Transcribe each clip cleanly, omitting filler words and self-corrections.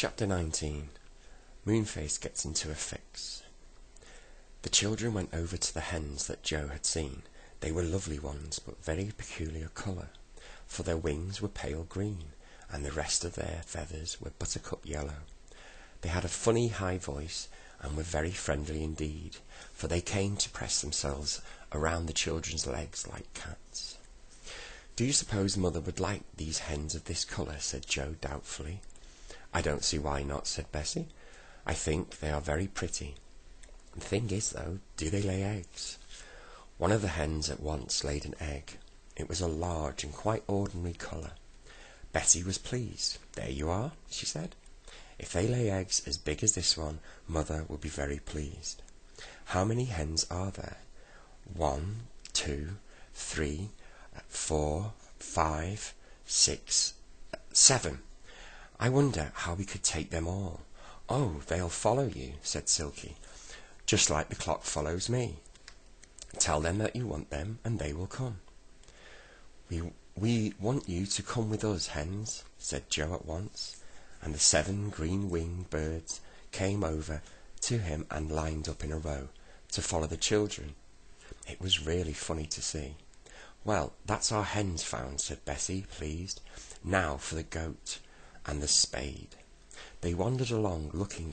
Chapter 19. Moonface gets into a fix. The children went over to the hens that Joe had seen. They were lovely ones, but very peculiar colour, for their wings were pale green, and the rest of their feathers were buttercup yellow. They had a funny high voice, and were very friendly indeed, for they came to press themselves around the children's legs like cats. "Do you suppose Mother would like these hens of this colour?" said Joe doubtfully. "I don't see why not," said Bessie. "I think they are very pretty. The thing is, though, do they lay eggs?" One of the hens at once laid an egg. It was a large and quite ordinary colour. Bessie was pleased. "There you are," she said. "If they lay eggs as big as this one, Mother will be very pleased. How many hens are there?" 1, 2, 3, 4, 5, 6, 7. "I wonder how we could take them all." "Oh, they'll follow you," said Silky, "just like the clock follows me. Tell them that you want them, and they will come." We want you to come with us, hens," said Joe at once, and the 7 green-winged birds came over to him and lined up in a row to follow the children. It was really funny to see. "Well, that's our hens found," said Bessie, pleased. "Now for the goat and the spade." They wandered along looking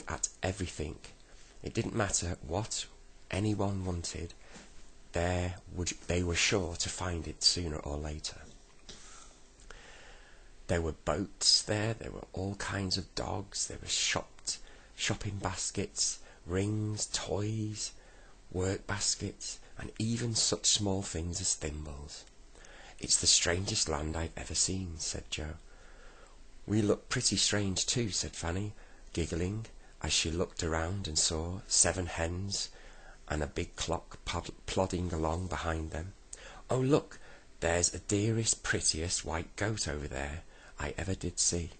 at everything. It didn't matter what anyone wanted, they were sure to find it sooner or later. There were boats there were all kinds of dogs, there were shopping baskets, rings, toys, work baskets, and even such small things as thimbles. "It's the strangest land I've ever seen," said Joe. "We look pretty strange too," said Fanny, giggling, as she looked around and saw 7 hens and a big clock plodding along behind them. "Oh, look, there's the dearest, prettiest white goat over there I ever did see.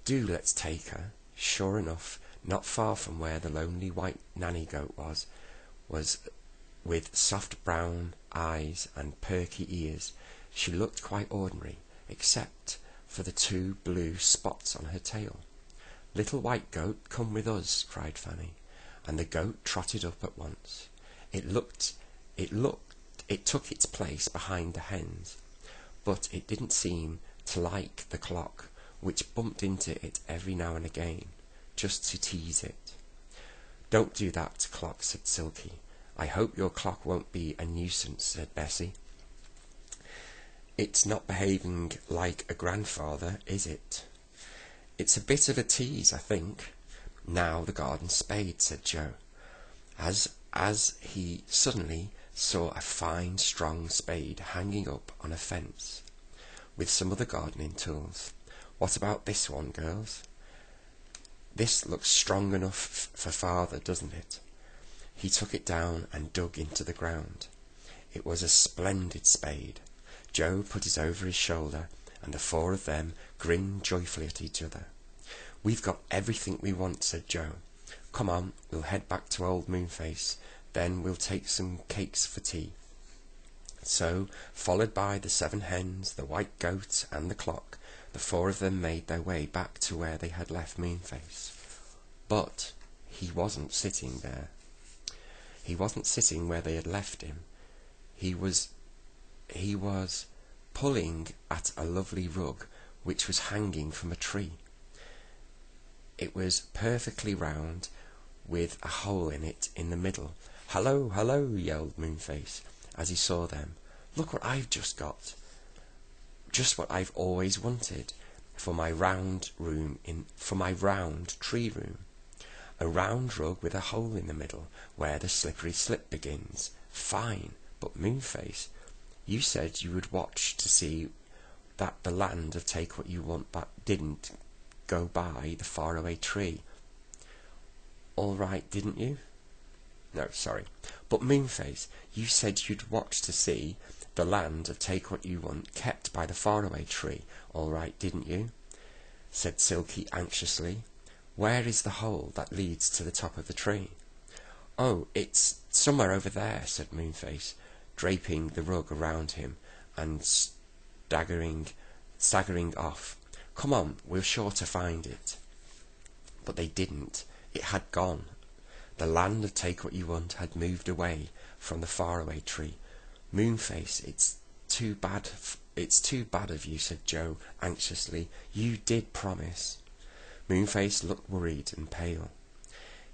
Do let's take her." Sure enough, not far from where the lonely white nanny goat was with soft brown eyes and perky ears. She looked quite ordinary, except for the 2 blue spots on her tail. "Little white goat, come with us," cried Fanny, and the goat trotted up at once. It took its place behind the hens, but it didn't seem to like the clock, which bumped into it every now and again, just to tease it. "Don't do that, clock," said Silky. "I hope your clock won't be a nuisance," said Bessie. "It's not behaving like a grandfather, is it?" "It's a bit of a tease, I think." "Now the garden spade," said Joe, as he suddenly saw a fine, strong spade hanging up on a fence, with some other gardening tools. "What about this one, girls? This looks strong enough for Father, doesn't it?" He took it down and dug into the ground. It was a splendid spade. Joe put it over his shoulder, and the 4 of them grinned joyfully at each other. "We've got everything we want," said Joe. "Come on, we'll head back to old Moonface, then we'll take some cakes for tea." So, followed by the 7 hens, the white goat, and the clock, the 4 of them made their way back to where they had left Moonface. But he wasn't sitting there. He wasn't sitting where they had left him. He was pulling at a lovely rug which was hanging from a tree. It was perfectly round, with a hole in it in the middle. "Hello, hello," yelled Moonface as he saw them. "Look what I've just got. Just what I've always wanted for my round tree room. A round rug with a hole in the middle where the slippery slip begins. Fine. But Moonface, you said you would watch to see that the land of Take What You Want Back didn't go by the faraway tree. All right, didn't you? No, sorry. But Moonface, you said you'd watch to see the land of Take What You Want kept by the faraway tree. All right, didn't you?" said Silky anxiously. "Where is the hole that leads to the top of the tree?" "Oh, it's somewhere over there," said Moonface, draping the rug around him and staggering off. Come on, we're sure to find it. But they didn't. It had gone. The land of Take What You Want had moved away from the faraway tree. Moonface, it's too bad of you, said Joe anxiously. You did promise. Moonface looked worried and pale.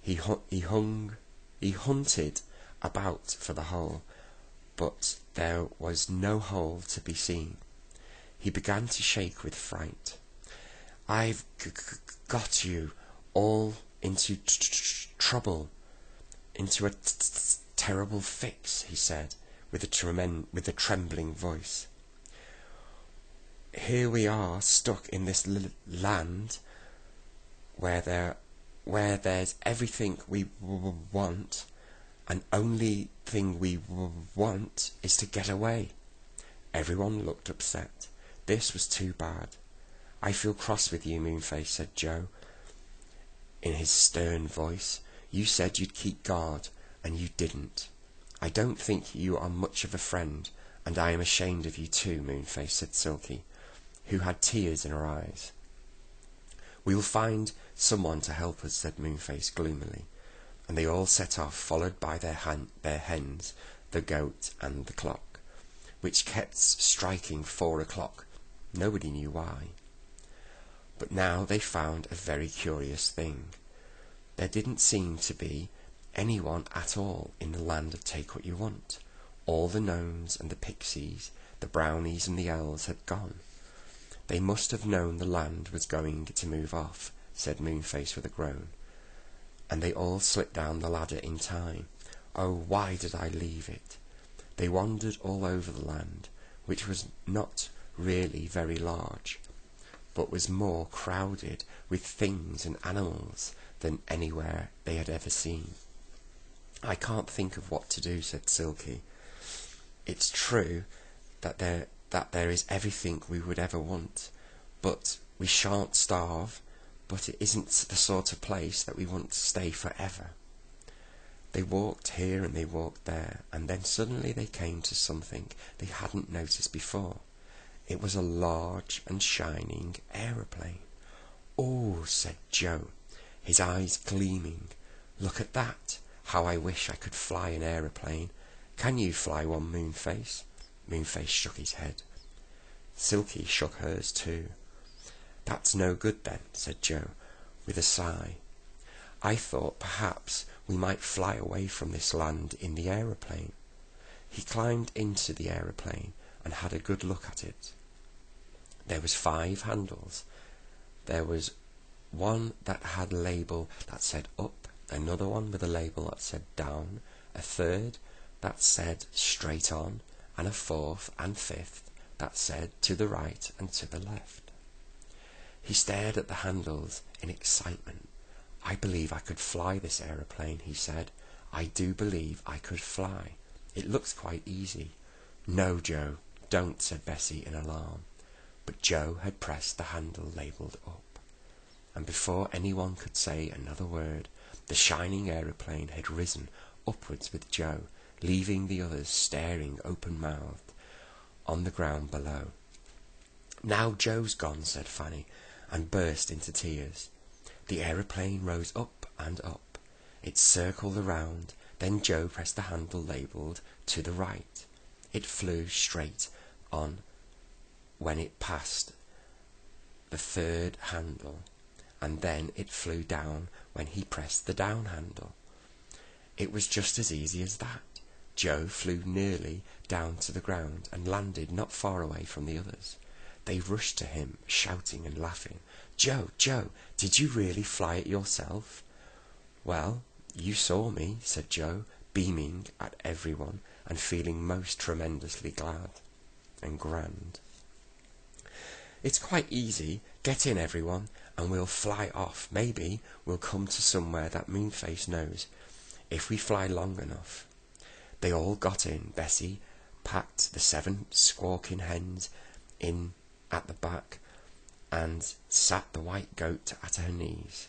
He hunted about for the hole, but there was no hole to be seen. He began to shake with fright. I've got you all into trouble, into a terrible fix, he said, with a trembling voice. Here we are, stuck in this land where there's everything we want, and only thing we want is to get away. Everyone looked upset. This was too bad. I feel cross with you, Moonface, said Joe, in his stern voice. You said you'd keep guard, and you didn't. I don't think you are much of a friend, and I am ashamed of you too, Moonface, said Silky, who had tears in her eyes. We will find someone to help us, said Moonface gloomily, and they all set off, followed by their hens, the goat, and the clock, which kept striking 4 o'clock. Nobody knew why. But now they found a very curious thing. There didn't seem to be anyone at all in the land of Take What You Want. All the gnomes and the pixies, the brownies and the elves had gone. They must have known the land was going to move off, said Moonface with a groan, and they all slipped down the ladder in time. Oh, why did I leave it? They wandered all over the land, which was not really very large, but was more crowded with things and animals than anywhere they had ever seen. I can't think of what to do, said Silky. It's true that there is everything we would ever want, but we shan't starve, but it isn't the sort of place that we want to stay forever. They walked here and they walked there, and then suddenly they came to something they hadn't noticed before. It was a large and shining aeroplane. Oh, said Joe, his eyes gleaming. Look at that. How I wish I could fly an aeroplane. Can you fly one, Moonface? Moonface shook his head. Silky shook hers too. That's no good then, said Joe, with a sigh. I thought perhaps we might fly away from this land in the aeroplane. He climbed into the aeroplane and had a good look at it. There was 5 handles. There was one that had a label that said up, another one with a label that said down, a third that said straight on, and a 4th and 5th that said to the right and to the left. He stared at the handles in excitement. I believe I could fly this aeroplane, he said. I do believe I could fly. It looks quite easy. No, Joe, don't, said Bessie in alarm. But Joe had pressed the handle labelled up, and before anyone could say another word, the shining aeroplane had risen upwards with Joe, leaving the others staring open-mouthed on the ground below. Now Joe's gone, said Fanny, and burst into tears. The aeroplane rose up and up. It circled around. Then Joe pressed the handle labelled to the right. It flew straight on when it passed the 3rd handle, and then it flew down when he pressed the down handle. It was just as easy as that. Joe flew nearly down to the ground and landed not far away from the others. They rushed to him, shouting and laughing. Joe, Joe, did you really fly it yourself? Well, you saw me, said Joe, beaming at everyone and feeling most tremendously glad and grand. It's quite easy. Get in, everyone, and we'll fly off. Maybe we'll come to somewhere that Moonface knows, if we fly long enough. They all got in. Bessie packed the 7 squawking hens in at the back and sat the white goat at her knees.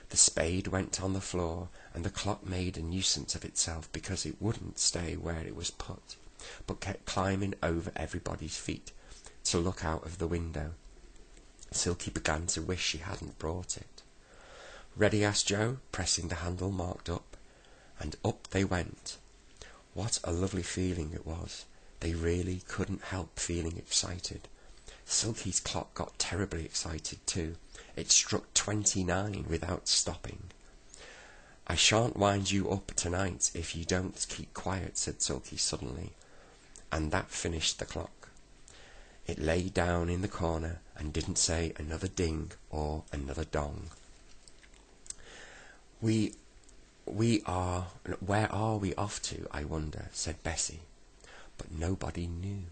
The spade went on the floor, and the clock made a nuisance of itself because it wouldn't stay where it was put, but kept climbing over everybody's feet to look out of the window. Silky began to wish she hadn't brought it. "Ready?" asked Joe, pressing the handle marked up, and up they went. What a lovely feeling it was. They really couldn't help feeling excited. Silky's clock got terribly excited too. It struck 29 without stopping. "I shan't wind you up tonight if you don't keep quiet," said Silky suddenly, and that finished the clock. It lay down in the corner and didn't say another ding or another dong. Where are we off to, I wonder?" said Bessie, but nobody knew.